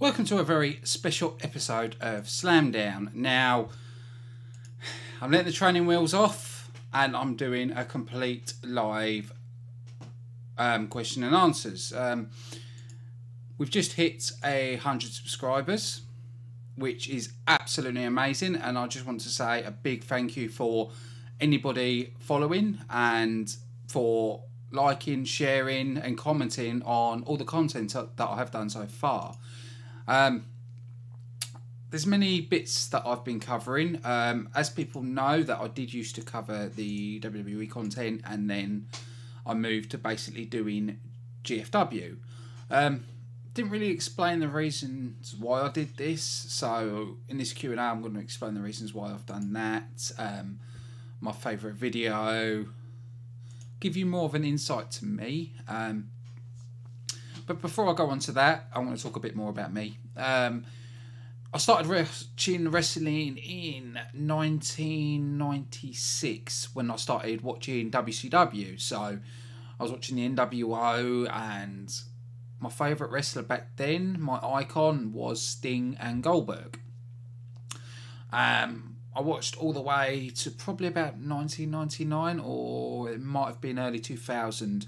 Welcome to a very special episode of Slamdown. Now, I'm letting the training wheels off and I'm doing a complete live question and answers. We've just hit 100 subscribers, which is absolutely amazing, and I just want to say a big thank you for anybody following and for liking, sharing and commenting on all the content that I have done so far. There's many bits that I've been covering. As people know, that I did used to cover the WWE content, and then I moved to basically doing GFW. Didn't really explain the reasons why I did this, so in this Q&A I'm going to explain the reasons why I've done that, my favourite video, give you more of an insight to me. But before I go on to that, I want to talk a bit more about me. I started watching wrestling in 1996 when I started watching WCW. So I was watching the NWO, and my favourite wrestler back then, my icon, was Sting and Goldberg. I watched all the way to probably about 1999, or it might have been early 2000,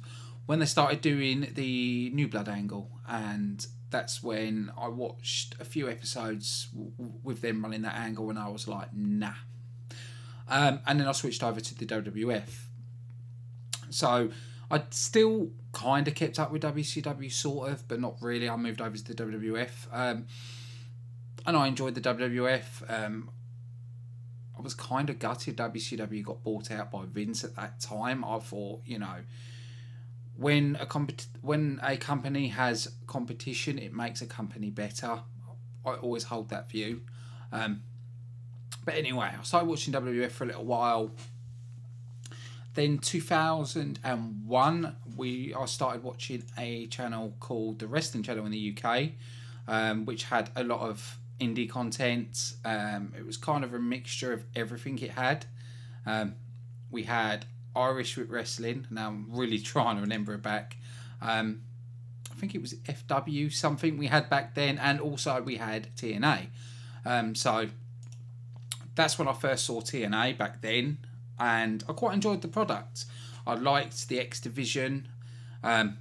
when they started doing the New Blood angle, and that's when I watched a few episodes with them running that angle, and I was like, nah. And then I switched over to the WWF. So I still kind of kept up with WCW, sort of, but not really. I moved over to the WWF, and I enjoyed the WWF. I was kind of gutted WCW got bought out by Vince at that time. I thought, you know, when a company has competition, it makes a company better. I always hold that view. But anyway, I started watching WWF for a little while. Then 2001, I started watching a channel called the Wrestling Channel in the UK, which had a lot of indie content. It was kind of a mixture of everything it had. We had Irish wrestling. Now I'm really trying to remember it back. I think it was FW something we had back then, and also we had TNA. So that's when I first saw TNA back then, and I quite enjoyed the product. I liked the X Division. I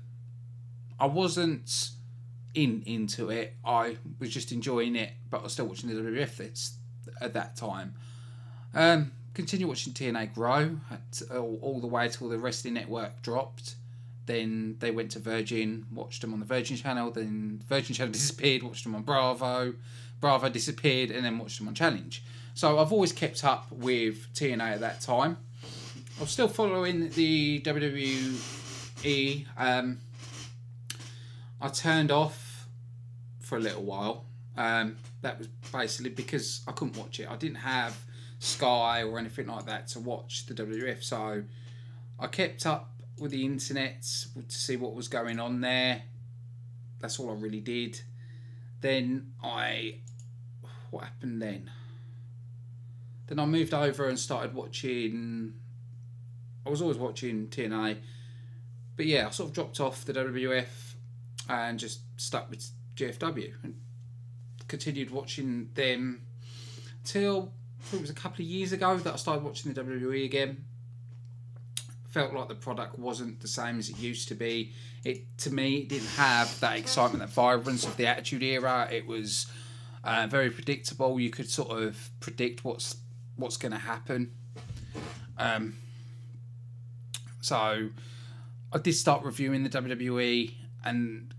wasn't into it. I was just enjoying it, but I was still watching the WWF at that time. Continue watching TNA grow all the way till the Wrestling Network dropped. Then they went to Virgin, watched them on the Virgin Channel. Then Virgin Channel disappeared, watched them on Bravo. Bravo disappeared, and then watched them on Challenge. So I've always kept up with TNA at that time. I was still following the WWE. I turned off for a little while. That was basically because I couldn't watch it. I didn't have Sky or anything like that to watch the WWF, so I kept up with the internet to see what was going on there. That's all I really did. Then what happened then? Then I moved over and started watching. I was always watching TNA, but yeah, I sort of dropped off the WWF and just stuck with GFW and continued watching them till it was a couple of years ago that I started watching the WWE again. Felt like the product wasn't the same as it used to be. To me, it didn't have that excitement, that vibrance of the Attitude Era. It was very predictable. You could sort of predict what's going to happen. So I did start reviewing the WWE, and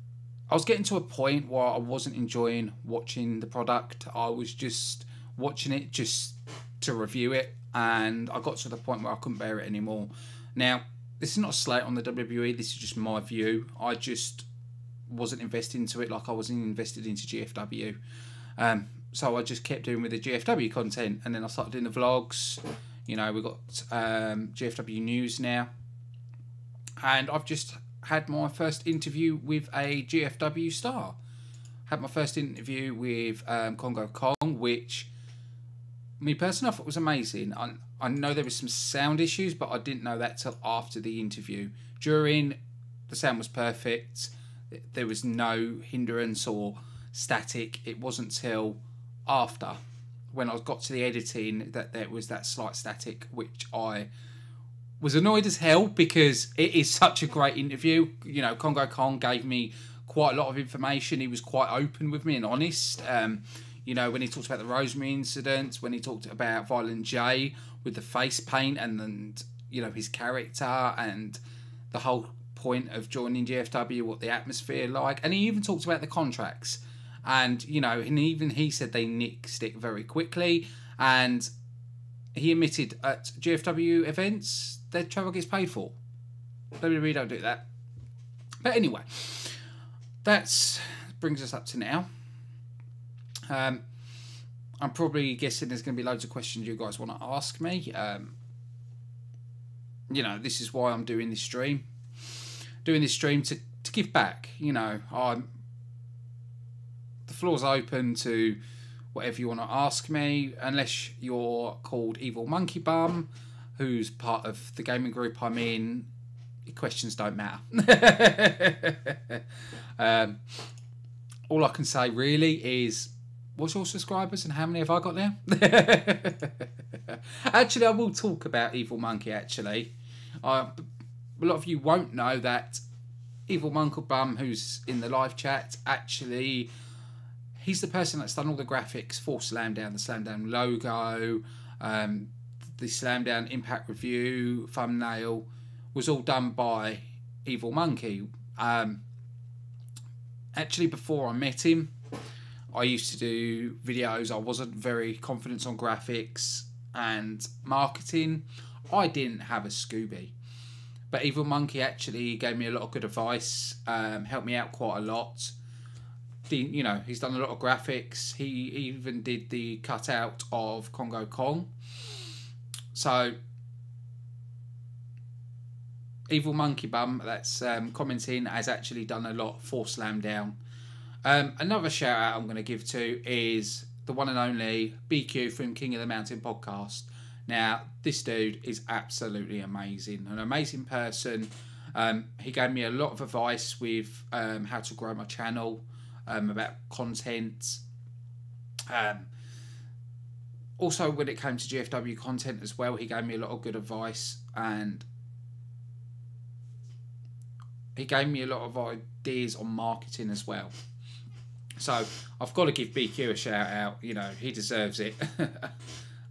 I was getting to a point where I wasn't enjoying watching the product. I was just watching it just to review it, and I got to the point where I couldn't bear it anymore. Now, this is not a slate on the WWE, this is just my view. I just wasn't invested into it like I wasn't invested into GFW. So I just kept doing with the GFW content, and then I started doing the vlogs. You know, we've got GFW News now, and I've just had my first interview with a GFW star. Had my first interview with Congo Kong, which me personally I thought was amazing. I know there was some sound issues, but I didn't know that till after the interview. During, the sound was perfect. There was no hindrance or static. It wasn't till after, when I got to the editing, that there was that slight static, which I was annoyed as hell, because it is such a great interview. You know, Congo Kong gave me quite a lot of information. He was quite open with me and honest. You know, when he talked about the Rosemary incident, when he talked about Violent J with the face paint, and you know, his character and the whole point of joining GFW, what the atmosphere like, and he even talked about the contracts, and you know, and even he said they nixed it very quickly, and he admitted at GFW events their travel gets paid for. WWE don't do that. But anyway, that brings us up to now. I'm probably guessing there's going to be loads of questions you guys want to ask me. You know, this is why I'm doing this stream. Doing this stream to give back. You know, the floor's open to whatever you want to ask me, unless you're called Evil Monkey Bum, who's part of the gaming group I'm in. Your questions don't matter. All I can say really is, what's your subscribers and how many have I got now? Actually, I will talk about Evil Monkey, actually. A lot of you won't know that Evil Monkey Bum, who's in the live chat, actually, he's the person that's done all the graphics for Slamdown, the Slamdown logo, the Slamdown Impact Review, thumbnail, was all done by Evil Monkey. Actually, before I met him, I used to do videos. I wasn't very confident on graphics and marketing. I didn't have a Scooby. But Evil Monkey actually gave me a lot of good advice, helped me out quite a lot. You know, he's done a lot of graphics. He even did the cutout of Congo Kong. So, Evil Monkey Bum, that's commenting, has actually done a lot for Slamdown. Another shout out I'm going to give to is the one and only BQ from King of the Mountain podcast. Now, this dude is absolutely amazing, an amazing person. He gave me a lot of advice with how to grow my channel, about content. Also, when it came to GFW content as well, he gave me a lot of good advice, and he gave me a lot of ideas on marketing as well. So I've got to give BQ a shout out. You know, he deserves it.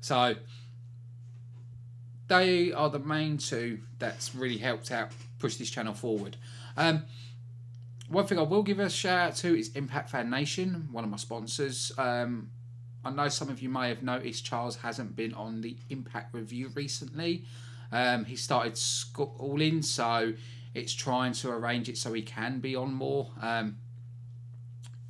So they are the main two that's really helped out push this channel forward. One thing I will give a shout out to is Impact Fan Nation, one of my sponsors. I know some of you may have noticed Charles hasn't been on the Impact review recently. He started schooling, so it's trying to arrange it so he can be on more.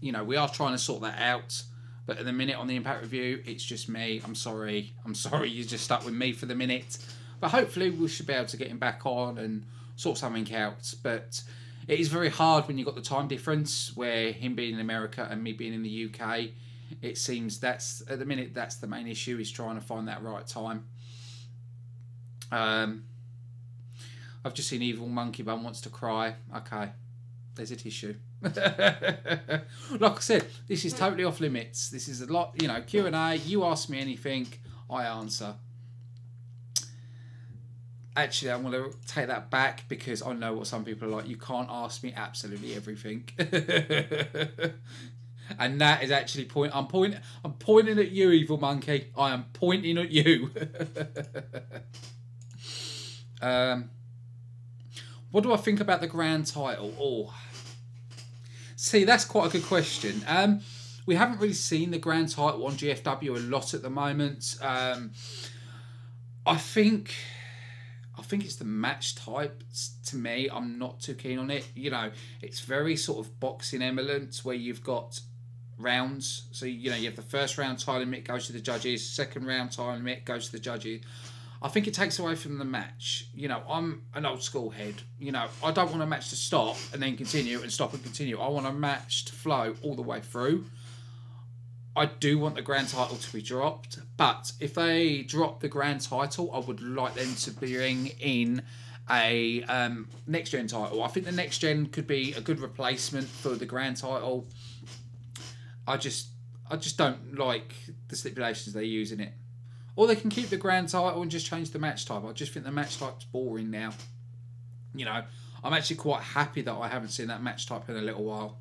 You know, we are trying to sort that out, but at the minute on the Impact review, it's just me. I'm sorry you're just stuck with me for the minute, but hopefully we should be able to get him back on and sort something out. But it is very hard when you've got the time difference, where him being in America and me being in the UK. It seems that's, at the minute, that's the main issue, is trying to find that right time. I've just seen Evil Monkey Bum wants to cry. Okay, there's a tissue. Like I said, this is totally off limits. This is a lot, you know, Q&A. You ask me anything, I answer. Actually, I'm going to take that back, because I know what some people are like. You can't ask me absolutely everything. And that is actually I'm pointing at you, Evil Monkey. I am pointing at you. What do I think about the grand title? Oh, see, that's quite a good question. We haven't really seen the grand title on GFW a lot at the moment. I think it's the match type. To me, I'm not too keen on it. You know, it's very sort of boxing eminent, where you've got rounds. So, you know, you have the first round time limit goes to the judges, second round time limit goes to the judges. I think it takes away from the match. You know, I'm an old school head. You know, I don't want a match to stop and then continue and stop and continue. I want a match to flow all the way through. I do want the grand title to be dropped, but if they drop the grand title, I would like them to bring in a next gen title. I think the next gen could be a good replacement for the grand title. I just don't like the stipulations they use in it. Or they can keep the grand title and just change the match type. I just think the match type's boring now. You know, I'm actually quite happy that I haven't seen that match type in a little while.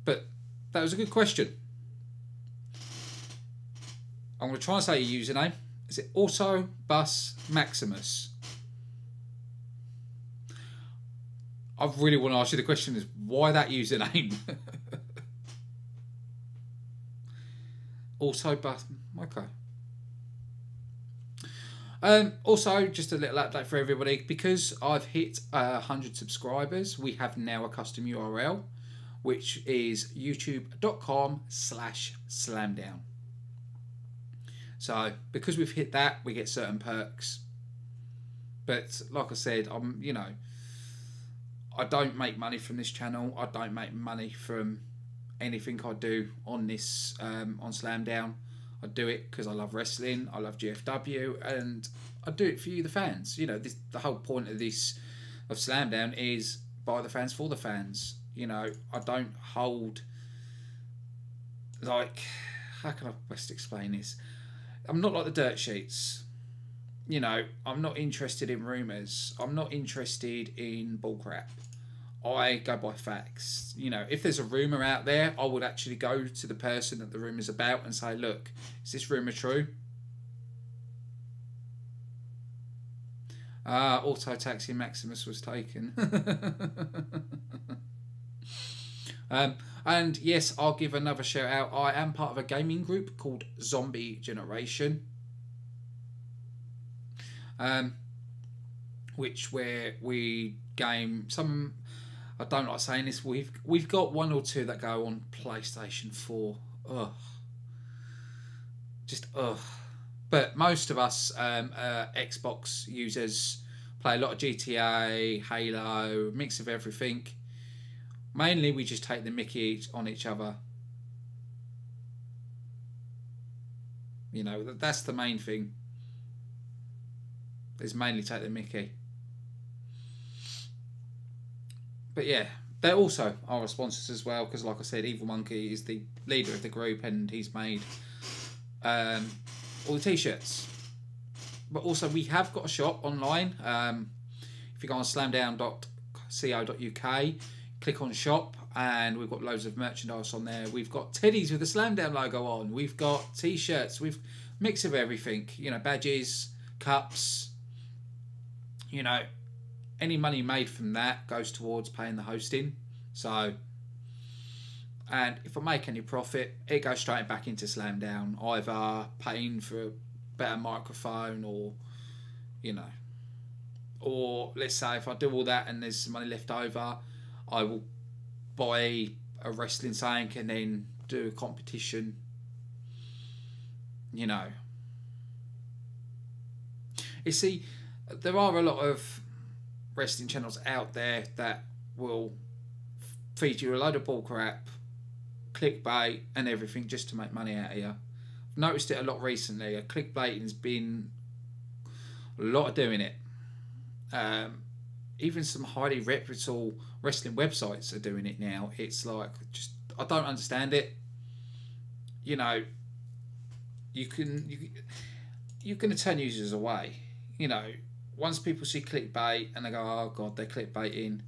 But that was a good question. I'm going to try and say your username. Is it Autobus Maximus? I really want to ask you the question is why that username? Autobus, okay. Also, just a little update for everybody. Because I've hit 100 subscribers, we have now a custom URL, which is youtube.com/slamdown. So, because we've hit that, we get certain perks. But, like I said, you know, I don't make money from this channel. I don't make money from anything I do on this, on Slamdown. I do it because I love wrestling, I love GFW, and I do it for you, the fans. You know, the whole point of Slamdown is by the fans for the fans. You know, I don't hold, like, how can I best explain this? I'm not like the dirt sheets. You know, I'm not interested in rumours. I'm not interested in bullcrap. I go by facts. You know, if there's a rumour out there, I would actually go to the person that the rumour's about and say, look, is this rumour true? Auto Taxi Maximus was taken. And yes, I'll give another shout out. I am part of a gaming group called Zombie Generation, where we game some. I don't like saying this. We've got one or two that go on PlayStation 4. Ugh. Just ugh. But most of us Xbox users play a lot of GTA, Halo, mix of everything. Mainly, we just take the mickey on each other. You know, that's the main thing. Is mainly take the mickey. But yeah, they also are our sponsors as well, because like I said, Evil Monkey is the leader of the group and he's made all the t-shirts. But also we have got a shop online. If you go on slamdown.co.uk, click on shop, and we've got loads of merchandise on there. We've got teddies with the Slamdown logo on. We've got t-shirts. We've mix of everything. You know, badges, cups. You know, any money made from that goes towards paying the hosting. So, and if I make any profit, it goes straight back into Slamdown, either paying for a better microphone, or, you know, or let's say if I do all that and there's some money left over, I will buy a wrestling saying and then do a competition. You know, you see, there are a lot of wrestling channels out there that will feed you a load of bullcrap, clickbait and everything just to make money out of you. I've noticed it a lot recently. Clickbaiting has been a lot of doing it. Even some highly reputable wrestling websites are doing it now. It's like, just, I don't understand it. You know, you're going to turn users away. You know, once people see clickbait and they go, oh God, they're clickbaiting,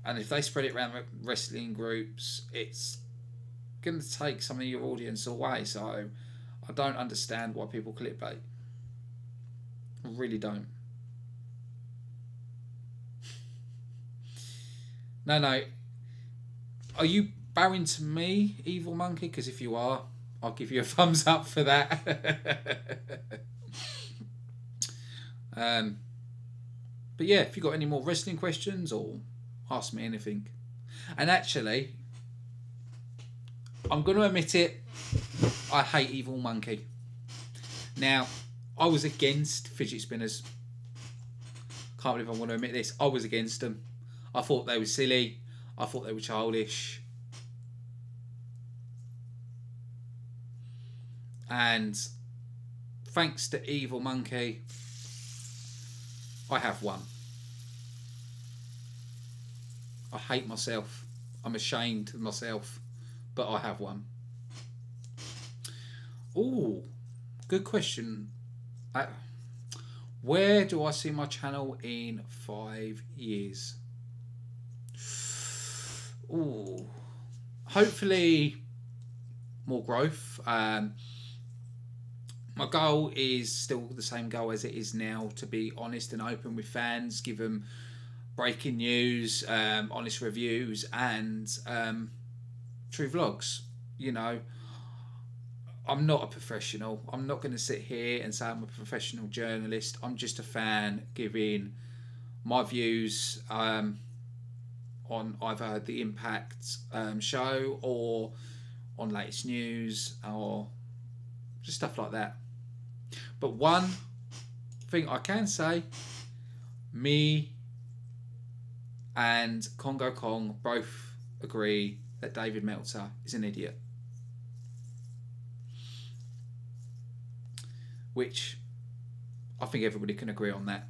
and if they spread it around wrestling groups, it's going to take some of your audience away. So I don't understand why people clickbait. I really don't. No. Are you bowing to me, Evil Monkey? Because if you are, I'll give you a thumbs up for that. But yeah, if you've got any more wrestling questions or ask me anything. And actually, I'm going to admit it, I hate Evil Monkey. Now, I was against fidget spinners. Can't believe I want to admit this. I was against them. I thought they were silly. I thought they were childish. And thanks to Evil Monkey, I have one. I hate myself. I'm ashamed of myself. but I have one. Oh, good question. Where do I see my channel in 5 years? Oh, hopefully more growth. My goal is still the same goal as it is now, to be honest and open with fans, give them breaking news, honest reviews, and true vlogs. You know, I'm not a professional. I'm not going to sit here and say I'm a professional journalist. I'm just a fan giving my views on either the Impact show or on latest news or just stuff like that. But one thing I can say, me and Congo Kong both agree that David Meltzer is an idiot. Which I think everybody can agree on that.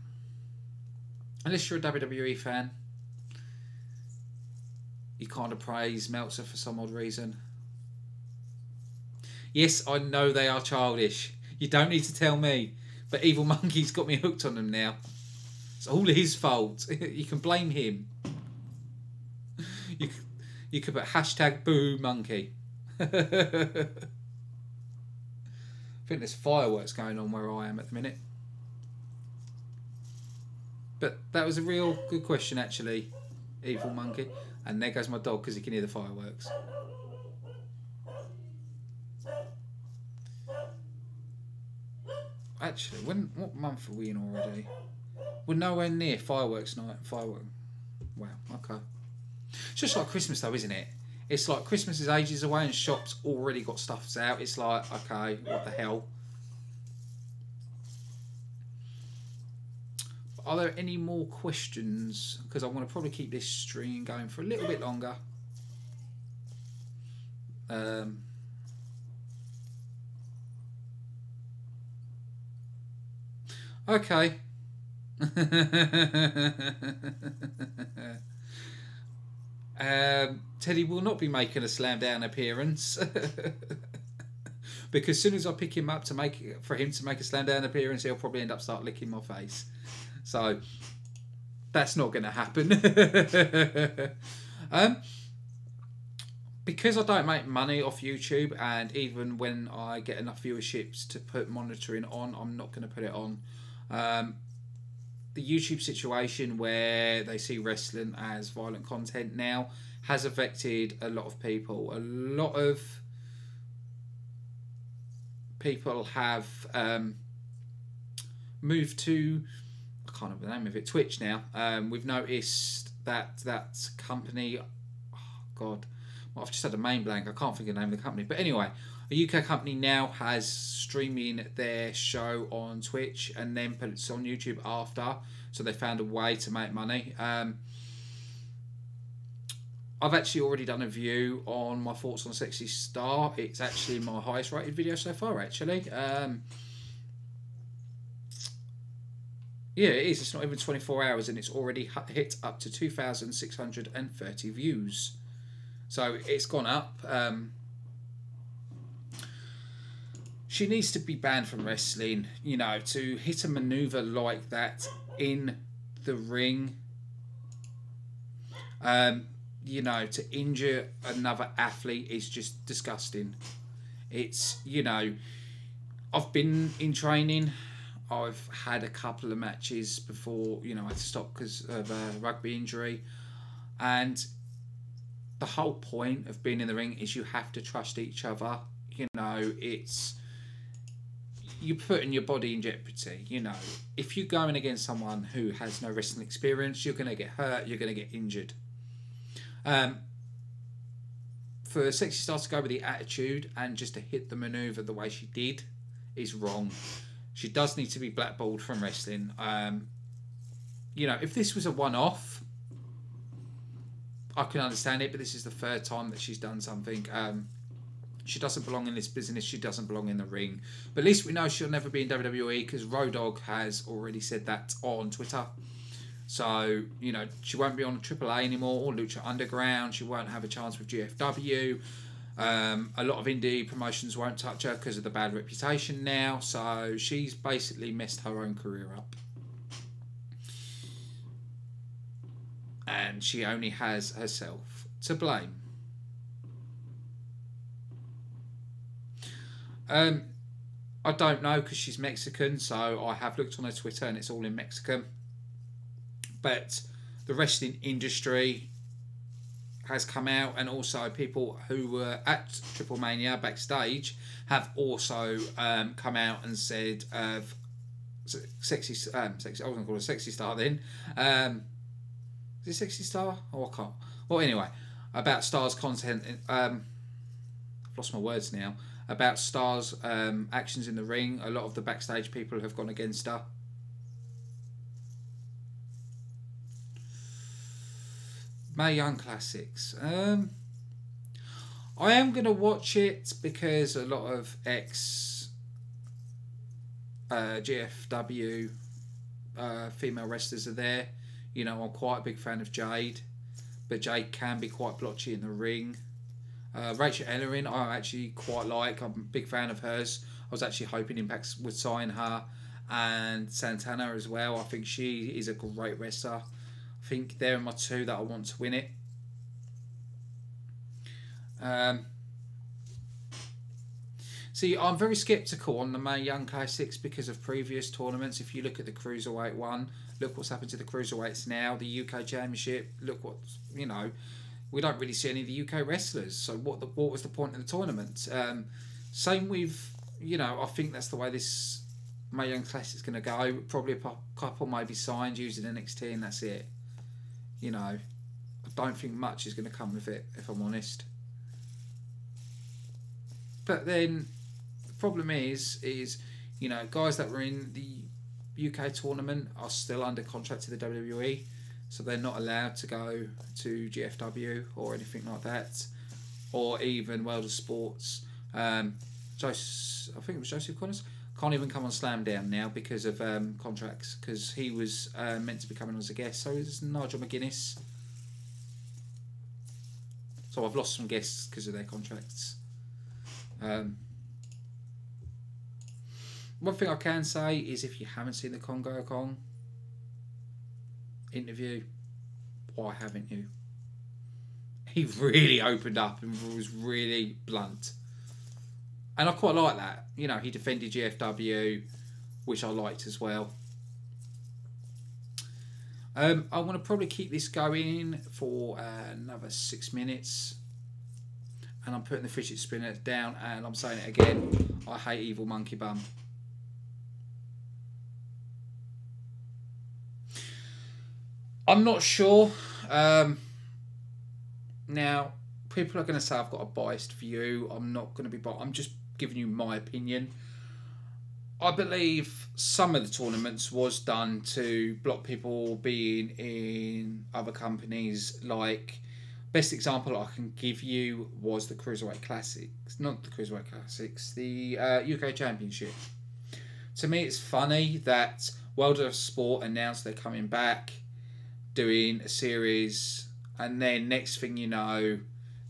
Unless you're a WWE fan, you kind of praise Meltzer for some odd reason. Yes, I know they are childish. You don't need to tell me. But Evil Monkey's got me hooked on them now. It's all his fault. You can blame him. You could put hashtag boo monkey. I think there's fireworks going on where I am at the minute. But that was a real good question, actually, Evil Monkey. And there goes my dog because he can hear the fireworks. Actually, what month are we in already? We're nowhere near fireworks night. Wow, okay. It's just like Christmas though, isn't it? It's like Christmas is ages away and shops already got stuffs out. It's like, okay, what the hell? Are there any more questions? Because I want to probably keep this stream going for a little bit longer. Okay. Teddy will not be making a Slamdown appearance because as soon as I pick him up for him to make a Slamdown appearance, he'll probably end up start licking my face. So that's not going to happen. Because I don't make money off YouTube, and even when I get enough viewerships to put monitoring on, I'm not going to put it on. The YouTube situation where they see wrestling as violent content now has affected a lot of people. A lot of people have moved to, I can't remember the name of it, Twitch now. We've noticed that company, oh God, well, I've just had a main blank, I can't think of the name of the company. But anyway, a UK company now has streaming their show on Twitch and then put it on YouTube after. So they found a way to make money. I've actually already done a review on my thoughts on Sexy Star. It's actually my highest rated video so far, actually. Yeah, it is. It's not even 24 hours and it's already hit up to 2,630 views. So it's gone up. She needs to be banned from wrestling. You know, to hit a maneuver like that in the ring, you know, to injure another athlete is just disgusting. It's, you know, I've been in training. I've had a couple of matches before, you know, I had to stop because of a rugby injury. And the whole point of being in the ring is you have to trust each other. You know, it's, you're putting your body in jeopardy. You know, if you're going against someone who has no wrestling experience, you're going to get hurt, you're going to get injured. For Sexy Star to go with the attitude and just to hit the maneuver the way she did is wrong. She does need to be blackballed from wrestling. You know, if this was a one-off, I can understand it, but this is the third time that she's done something. She doesn't belong in this business. She doesn't belong in the ring. But at least we know she'll never be in WWE because Road Dogg has already said that on Twitter. So, you know, she won't be on AAA anymore or Lucha Underground. She won't have a chance with GFW. A lot of indie promotions won't touch her because of the bad reputation now, so she's basically messed her own career up. And she only has herself to blame. I don't know because she's Mexican, so I have looked on her Twitter and it's all in Mexican. But the wrestling industry has come out, and also people who were at Triple Mania backstage have also come out and said, sexy. I was going to call her Sexy Star then. Is it Sexy Star? Oh, I can't. Well, anyway, about Star's content. I've lost my words now. About Star's actions in the ring. A lot of the backstage people have gone against her. Mae Young Classics. I am going to watch it because a lot of GFW female wrestlers are there. You know, I'm quite a big fan of Jade, but Jade can be quite blotchy in the ring. Rachel Ellering, I actually quite like. I'm a big fan of hers. I was actually hoping Impact would sign her, and Santana as well. I think she is a great wrestler. I think they're my two that I want to win it. See, I'm very sceptical on the Mae Young Classics because of previous tournaments. If you look at the Cruiserweight one, look what's happened to the Cruiserweights now. The UK Championship, look what's, you know, we don't really see any of the UK wrestlers. So what was the point of the tournament? Same with, you know, I think that's the way this Mae Young Classic is going to go. Probably a couple may be signed using NXT and that's it. You know, I don't think much is going to come with it, if I'm honest. But then the problem is, you know, guys that were in the UK tournament are still under contract to the WWE, so they're not allowed to go to GFW or anything like that, or even World of Sports. I think it was Joseph Connors, can't even come on Slamdown now because of contracts, because he was meant to be coming as a guest. So is Nigel McGuinness. So I've lost some guests because of their contracts. One thing I can say is, if you haven't seen the Congo Kong interview, why haven't you? He really opened up and was really blunt. And I quite like that. You know, he defended GFW, which I liked as well. I want to probably keep this going for another 6 minutes. And I'm putting the fidget spinner down, and I'm saying it again. I hate Evil Monkey Bum. I'm not sure. Now, people are going to say I've got a biased view. I'm not going to be biased. I'm just giving you my opinion. I believe some of the tournaments was done to block people being in other companies. Like, best example I can give you was the Cruiserweight Classics. Not the Cruiserweight Classics, the UK Championship. To me, it's funny that World of Sport announced they're coming back, doing a series, and then next thing you know,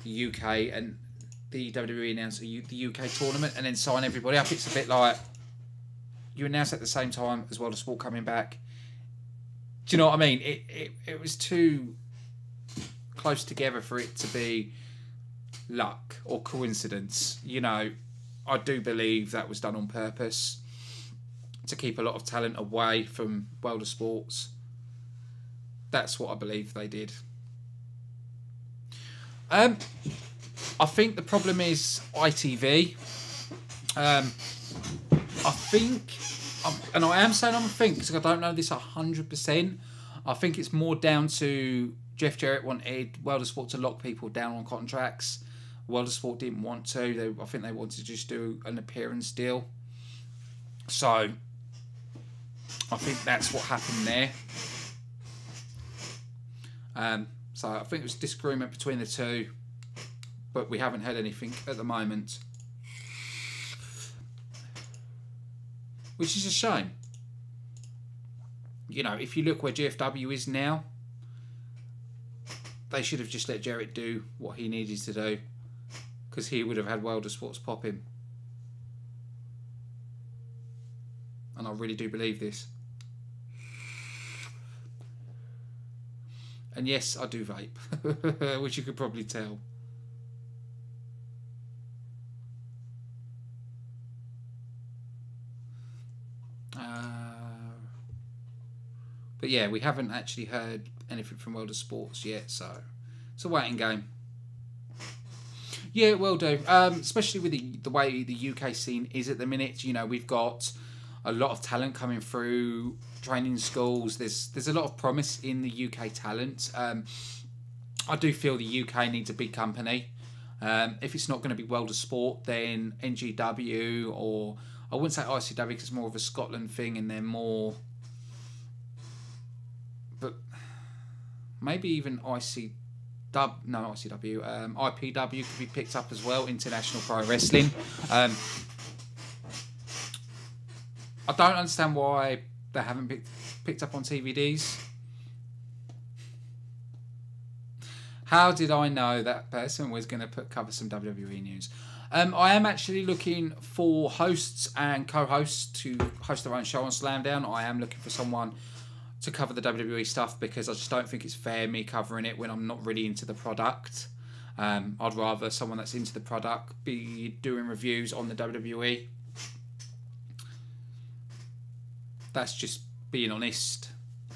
the UK and the WWE announced the UK tournament and then sign everybody up. It's a bit like, you announce at the same time as World of Sport coming back. Do you know what I mean? It was too close together for it to be luck or coincidence. You know, I do believe that was done on purpose to keep a lot of talent away from World of Sports. That's what I believe they did. I think the problem is ITV. I think, and I am saying I'm a think because I don't know this 100%. I think it's more down to Jeff Jarrett wanted World of Sport to lock people down on contracts. World of Sport didn't want to. I think they wanted to just do an appearance deal. So I think that's what happened there. So I think it was disagreement between the two, but we haven't had anything at the moment, which is a shame. You know, if you look where GFW is now, they should have just let Jarrett do what he needed to do. because he would have had World of Sports popping. And I really do believe this. And yes, I do vape, which you could probably tell. But yeah, we haven't actually heard anything from World of Sports yet, so it's a waiting game. Yeah, it will do. Especially with the way the UK scene is at the minute. You know, we've got a lot of talent coming through training schools. There's a lot of promise in the UK talent. I do feel the UK needs a big company. If it's not going to be World of Sport, then NGW, or I wouldn't say ICW because it's more of a Scotland thing and they're more... But maybe even IPW could be picked up as well, International Pro Wrestling. I don't understand why they haven't picked up on TVDs. How did I know that person was going to cover some WWE news? I am actually looking for hosts and co-hosts to host their own show on Slamdown. I am looking for someone to cover the WWE stuff because I just don't think it's fair me covering it when I'm not really into the product. I'd rather someone that's into the product be doing reviews on the WWE. That's just being honest.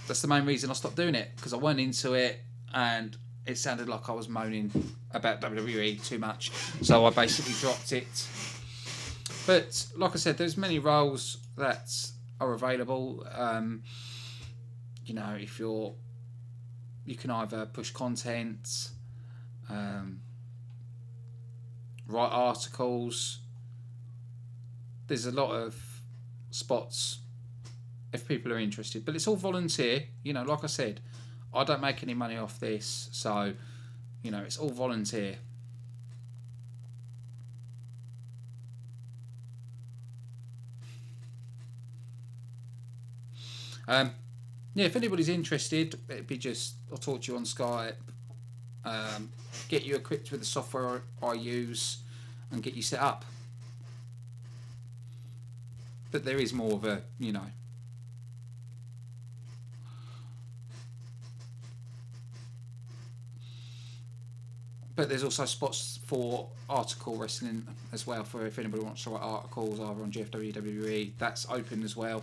That's the main reason I stopped doing it, because I went into it and it sounded like I was moaning about WWE too much. So I basically dropped it. But like I said, there's many roles that are available. You know, if you can either push content, write articles. There's a lot of spots if people are interested, but it's all volunteer. You know, like I said, I don't make any money off this, so you know, it's all volunteer. Yeah, if anybody's interested, it'd be just, I'll talk to you on Skype, get you equipped with the software I use, and get you set up. But there is more of a, you know. But there's also spots for article wrestling as well, for if anybody wants to write articles either on GFW, WWE, that's open as well.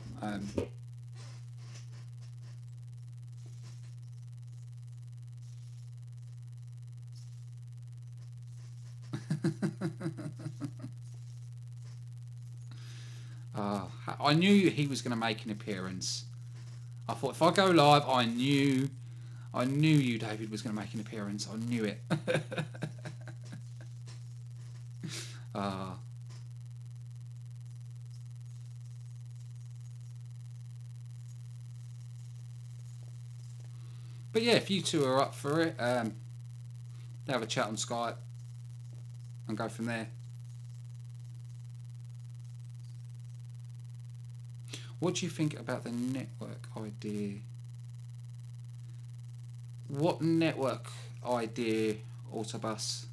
I knew he was going to make an appearance. I thought if I go live, I knew you, David, was going to make an appearance. I knew it. But yeah, if you two are up for it, have a chat on Skype and go from there. What do you think about the network idea? What network idea, Autobus?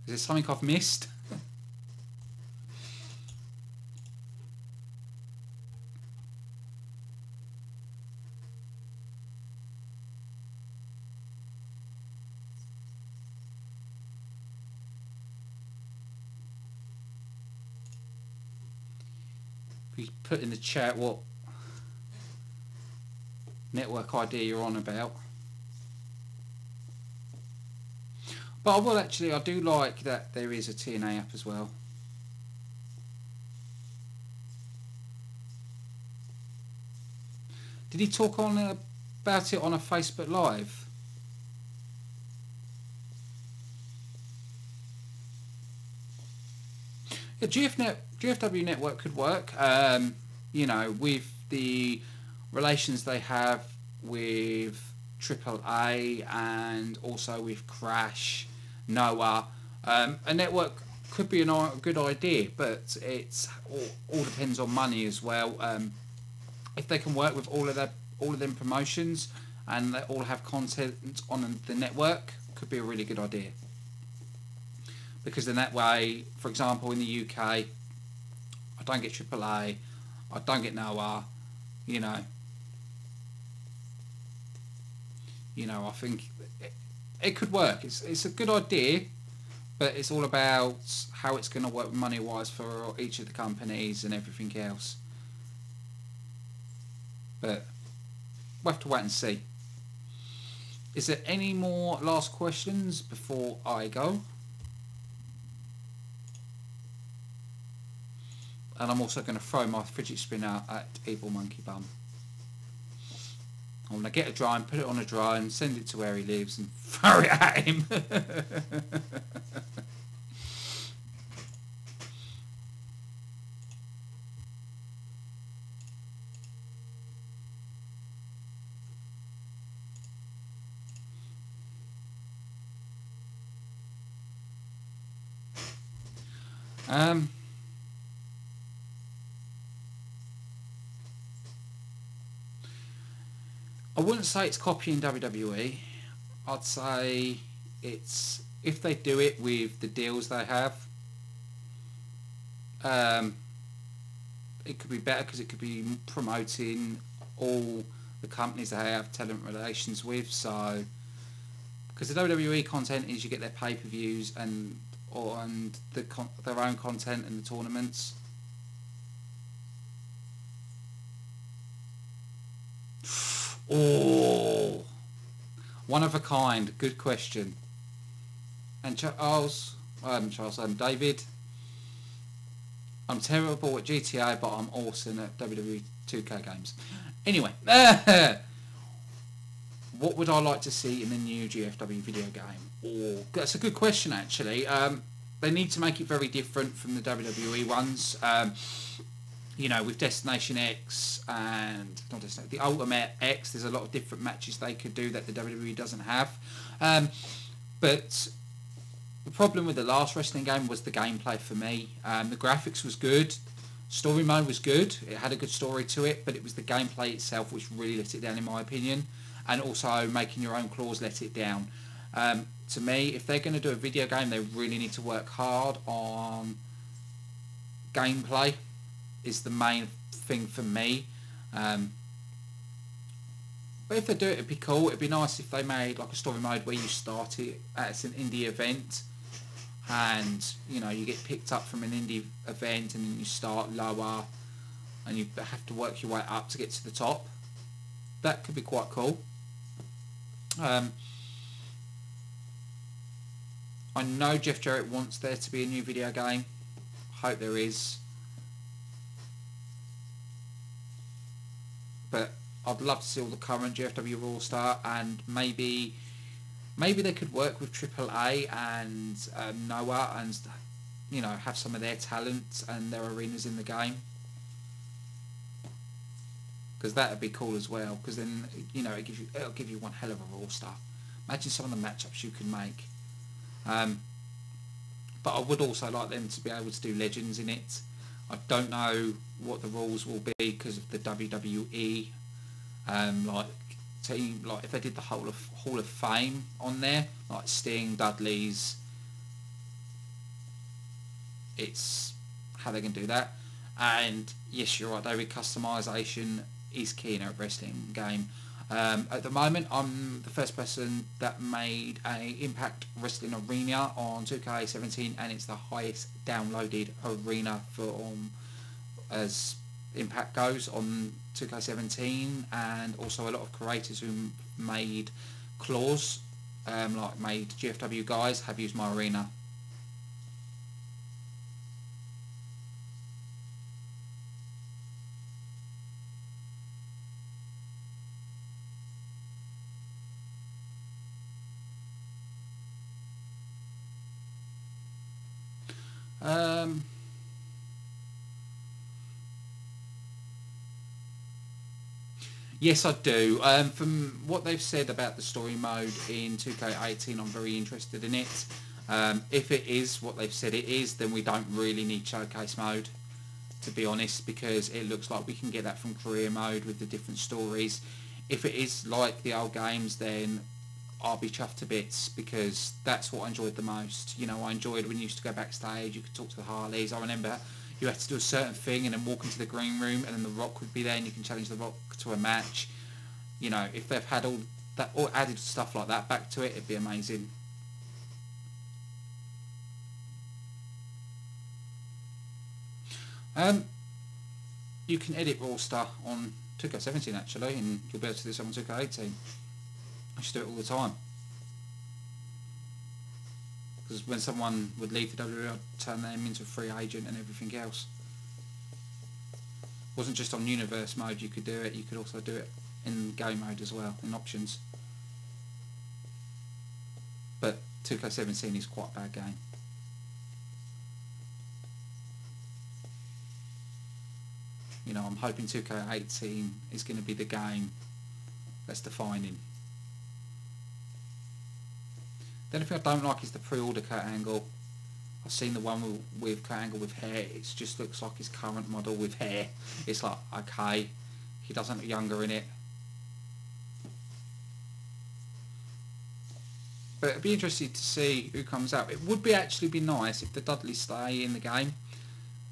Is there something I've missed? Please put in the chat what network idea you're on about. But I will actually, I do like that there is a TNA app as well. Did he talk on about it on a Facebook Live? Yeah, GFW Network could work, you know, with the relations they have with AAA and also with Crash, Noah. A network could be a good idea, but it's all depends on money as well. If they can work with all of them promotions and they all have content on the network, could be a really good idea. Because then that way, for example, in the UK, I don't get AAA, I don't get Noah, you know, I think it could work. It's a good idea, but it's all about how it's going to work money-wise for each of the companies and everything else. But we'll have to wait and see. Is there any more last questions before I go? And I'm also going to throw my fidget spinner at Evil Monkey Bum. I'm going to get a drone, put it on a drone, send it to where he lives and throw it at him. I wouldn't say it's copying WWE. I'd say it's, if they do it with the deals they have, it could be better because it could be promoting all the companies they have talent relations with. So, because the WWE content is you get their pay-per-views and their own content in the tournaments. Oh, one of a kind. Good question. And David, I'm terrible at GTA, but I'm awesome at WWE 2K games. Anyway, what would I like to see in the new GFW video game? Oh, that's a good question, actually. They need to make it very different from the WWE ones. You know, with Destination X and not Destination, the Ultimate X, there's a lot of different matches they could do that the WWE doesn't have. But the problem with the last wrestling game was the gameplay for me. The graphics was good, story mode was good, it had a good story to it, but it was the gameplay itself which really let it down in my opinion, and also making your own claws let it down. To me, if they're going to do a video game, they really need to work hard on gameplay. Is the main thing for me. But if they do it, it'd be cool. It'd be nice if they made like a story mode where you start it as an indie event, and you know, you get picked up from an indie event and then you start lower and you have to work your way up to get to the top. That could be quite cool. I know Jeff Jarrett wants there to be a new video game. Hope there is. But I'd love to see all the current GFW Raw Star, and maybe they could work with AAA and Noah, and you know, have some of their talent and their arenas in the game, because that would be cool as well. Because then, you know, it'll give you one hell of a Raw Star. Imagine some of the matchups you can make. But I would also like them to be able to do legends in it. I don't know what the rules will be because of the WWE, like if they did the Hall of Fame on there, like Sting, Dudley's, it's how they can do that. And yes, you're right, David, customization is key in a wrestling game. At the moment, I'm the first person that made a Impact Wrestling arena on 2K17, and it's the highest downloaded arena for as Impact goes on 2K17, and also a lot of creators who made claws, like made GFW guys, have used my arena. Yes, I do. From what they've said about the story mode in 2K18, I'm very interested in it. If it is what they've said it is, then we don't really need showcase mode, to be honest, because it looks like we can get that from career mode with the different stories. if it is like the old games, then I'll be chuffed to bits, because that's what I enjoyed the most. You know, I enjoyed when you used to go backstage, you could talk to the Harleys. I remember you had to do a certain thing and then walk into the green room, and then the Rock would be there and you can challenge the Rock to a match. You know, if they've had all that, or added stuff like that back to it, it'd be amazing. You can edit roster on 2K17 actually, and you'll be able to do something on 2K18. I used to do it all the time. Because when someone would leave the WWE, I'd turn them into a free agent and everything else. It wasn't just on universe mode you could do it, you could also do it in game mode as well, in options. But 2K17 is quite a bad game. You know, I'm hoping 2K18 is going to be the game that's defining. The only thing I don't like is the pre-order Kurt Angle. I've seen the one with Kurt Angle with hair. It just looks like his current model with hair. It's like, okay, he doesn't look younger in it. But it'd be interesting to see who comes out. It would be actually be nice if the Dudleys stay in the game.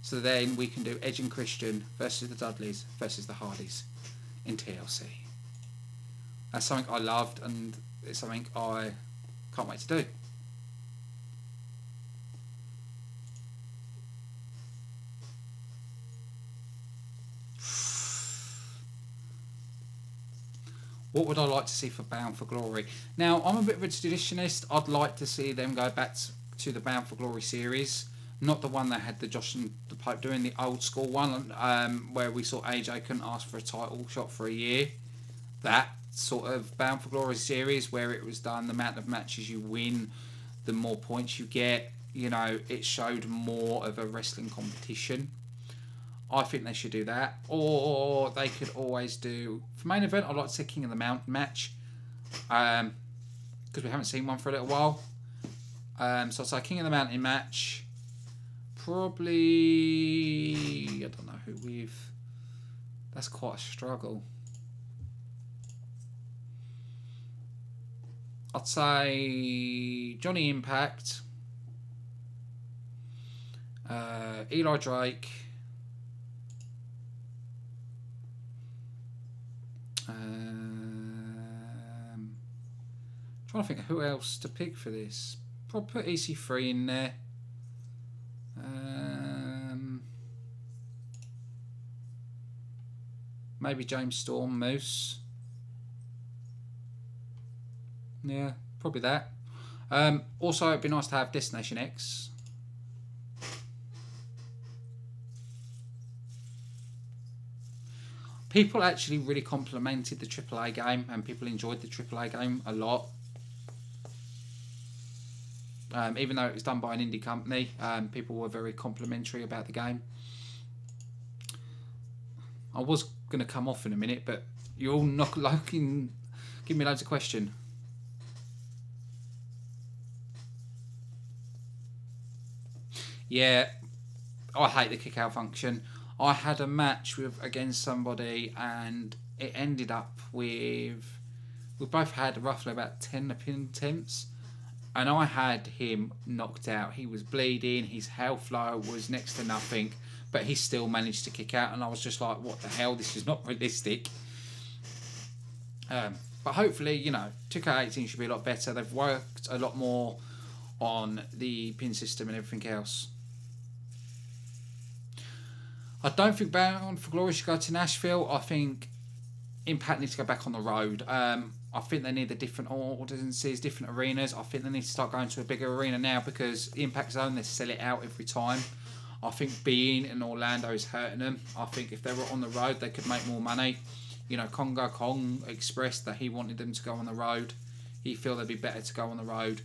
So then we can do Edge and Christian versus the Dudleys versus the Hardys in TLC. That's something I loved, and it's something I can't wait to do. What would I like to see for Bound for Glory? Now, I'm a bit of a traditionalist. I'd like to see them go back to the Bound for Glory series. Not the one that had the Josh and the Pope doing, the old school one, where we saw AJ couldn't ask for a title shot for a year. That sort of Bound for Glory series, where it was done, the amount of matches you win, the more points you get. You know, it showed more of a wrestling competition. I think they should do that. Or they could always do, for main event, I'd like to see King of the Mountain match. Because we haven't seen one for a little while. So I'd say King of the Mountain match. Probably, I don't know who we've, that's quite a struggle. I'd say Johnny Impact, Eli Drake, trying to think of who else to pick for this. Probably put EC3 in there. Maybe James Storm, Moose. Yeah, probably that. Also, it'd be nice to have Destination X. People actually really complimented the AAA game, and people enjoyed the AAA game a lot. Even though it was done by an indie company, people were very complimentary about the game. I was going to come off in a minute, but you're all give me loads of questions. Yeah, I hate the kick out function. I had a match against somebody, and it ended up with, we both had roughly about 10 pin attempts, and I had him knocked out. He was bleeding, his health low was next to nothing, but he still managed to kick out, and I was just like, what the hell, this is not realistic. But hopefully, you know, 2K18 should be a lot better. They've worked a lot more on the pin system and everything else. I don't think Bound for Glory should go to Nashville. I think Impact needs to go back on the road. I think they need the different audiences, different arenas. I think they need to start going to a bigger arena now, because Impact Zone, they sell it out every time. I think being in Orlando is hurting them. I think if they were on the road, they could make more money. You know, Congo Kong expressed that he wanted them to go on the road. He felt they'd be better to go on the road.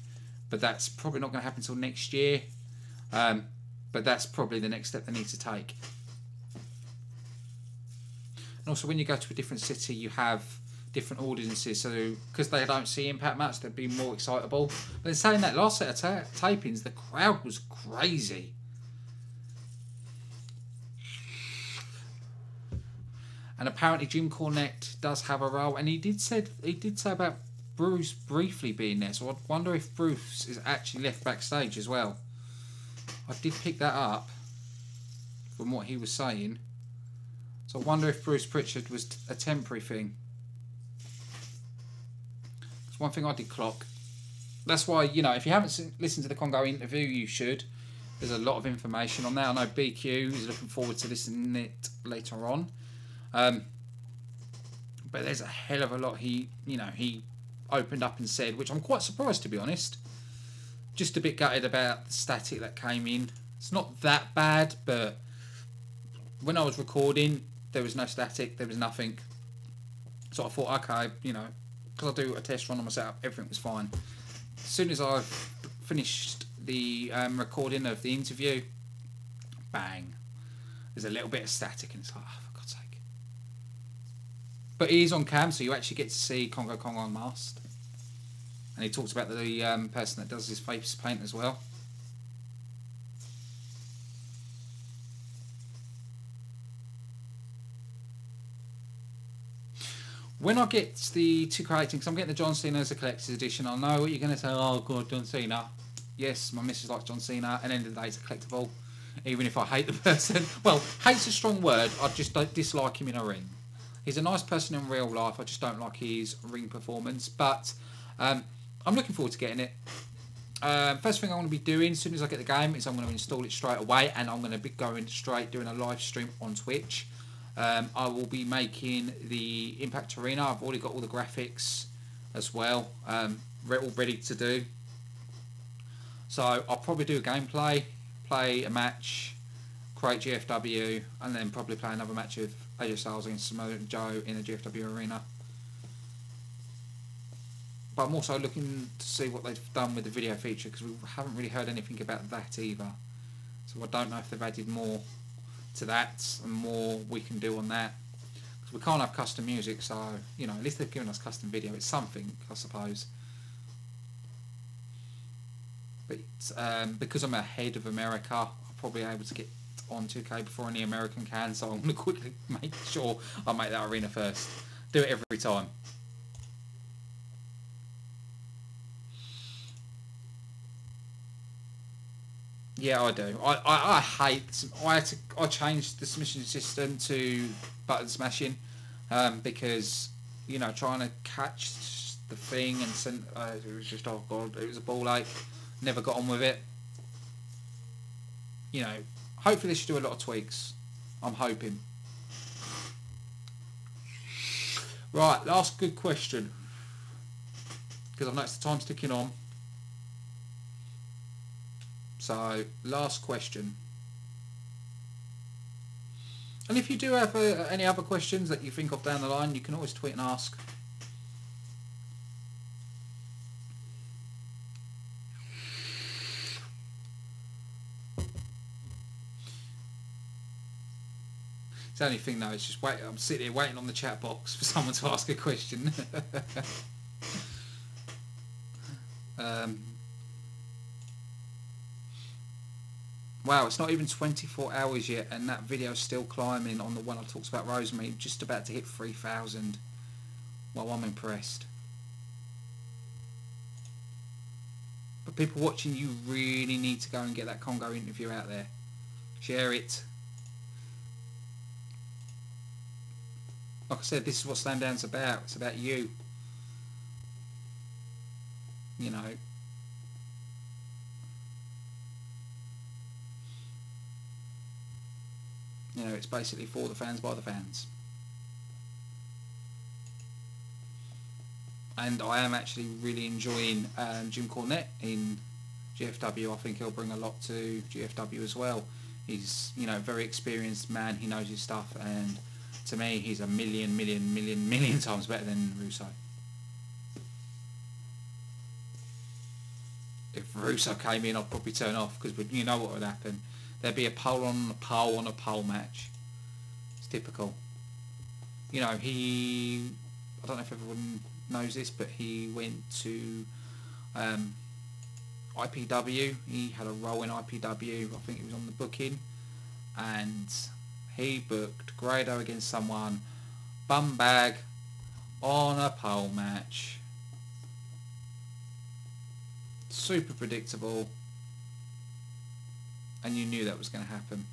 But that's probably not going to happen until next year. But that's probably the next step they need to take. And also, when you go to a different city, you have different audiences. So, because they don't see Impact match, they'd be more excitable. But in saying that, last set of tapings, the crowd was crazy. And apparently Jim Cornette does have a role, and he did say about Bruce briefly being there. So I wonder if Bruce is actually left backstage as well. I did pick that up from what he was saying. So I wonder if Bruce Pritchard was a temporary thing. It's one thing I did clock. That's why, you know, if you haven't listened to the Congo interview, you should. There's a lot of information on that. I know BQ is looking forward to listening to it later on. But there's a hell of a lot he opened up and said, which I'm quite surprised, to be honest. Just a bit gutted about the static that came in. It's not that bad, but when I was recording, there was no static, there was nothing. So I thought, okay, you know, because I do a test run on my setup, everything was fine. As soon as I finished the recording of the interview, bang, there's a little bit of static, and it's like, oh, for God's sake. But he is on cam, so you actually get to see Congo Kong unmasked. And he talks about the person that does his face paint as well. When I get the 2K18, because I'm getting the John Cena as a collector's edition, I know what you're going to say, oh God, John Cena. Yes, my missus likes John Cena, and at the end of the day, it's a collectible. Even if I hate the person. Well, hate's a strong word, I just don't dislike him in a ring. He's a nice person in real life, I just don't like his ring performance. But I'm looking forward to getting it. First thing I'm going to be doing as soon as I get the game is I'm going to install it straight away, and I'm going to be going straight doing a live stream on Twitch. I will be making the Impact Arena. I've already got all the graphics as well, all ready to do. So I'll probably do a gameplay, play a match, create GFW, and then probably play another match with AJ Styles against Samoa Joe in the GFW Arena. But I'm also looking to see what they've done with the video feature, because we haven't really heard anything about that either. So I don't know if they've added more to that and more we can do on that. Because we can't have custom music, so, you know, at least they've given us custom video. It's something, I suppose. But because I'm ahead of America, I'll probably be able to get on 2K before any American can, so I'm going to quickly make sure I make that arena first. Do it every time. Yeah, I do. I hate. I changed the submission system to button smashing because, you know, trying to catch the thing and send. It was just, oh God, it was a ball ache. Never got on with it. You know, hopefully they should do a lot of tweaks. I'm hoping. Right, last good question, because I've noticed the time's ticking on. So, last question. And if you do have any other questions that you think of down the line, you can always tweet and ask. It's the only thing though, it's just wait. I'm sitting here waiting on the chat box for someone to ask a question. Wow, it's not even 24 hours yet, and that video's still climbing on the one I talked about Rosemary, just about to hit 3,000. Well, I'm impressed. But people watching, you really need to go and get that Congo interview out there. Share it. Like I said, this is what Slamdown's about. It's about you. You know. You know, it's basically for the fans, by the fans. And I am actually really enjoying Jim Cornette in GFW. I think he'll bring a lot to GFW as well. He's, you know, a very experienced man. He knows his stuff, and to me, he's a million times better than Russo. If Russo came in, I'd probably turn off, because you know what would happen. There'd be a pole on a pole on a pole match. It's typical. You know, I don't know if everyone knows this, but he went to IPW. He had a role in IPW. I think he was on the booking, and he booked Grado against someone. bum bag on a pole match. Super predictable. And you knew that was going to happen.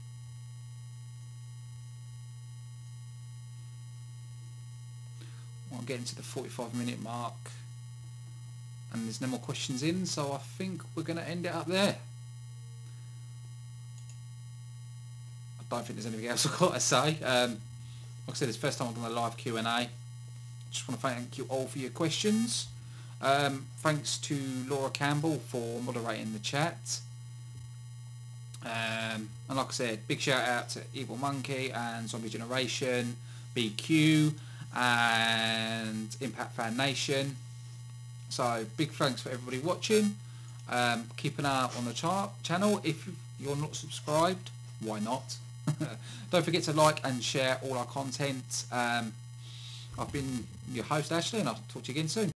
Well, I'm getting to the 45-minute mark. And there's no more questions in, so I think we're going to end it up there. I don't think there's anything else I've got to say. Like I said, it's the first time I've done a live Q&A. Just want to thank you all for your questions. Thanks to Laura Campbell for moderating the chat. And like I said, big shout out to Evil Monkey and Zombie Generation, BQ and Impact Fan Nation. So big thanks for everybody watching. Keep an eye out on the channel. If you're not subscribed, why not? Don't forget to like and share all our content. I've been your host Ashley, and I'll talk to you again soon.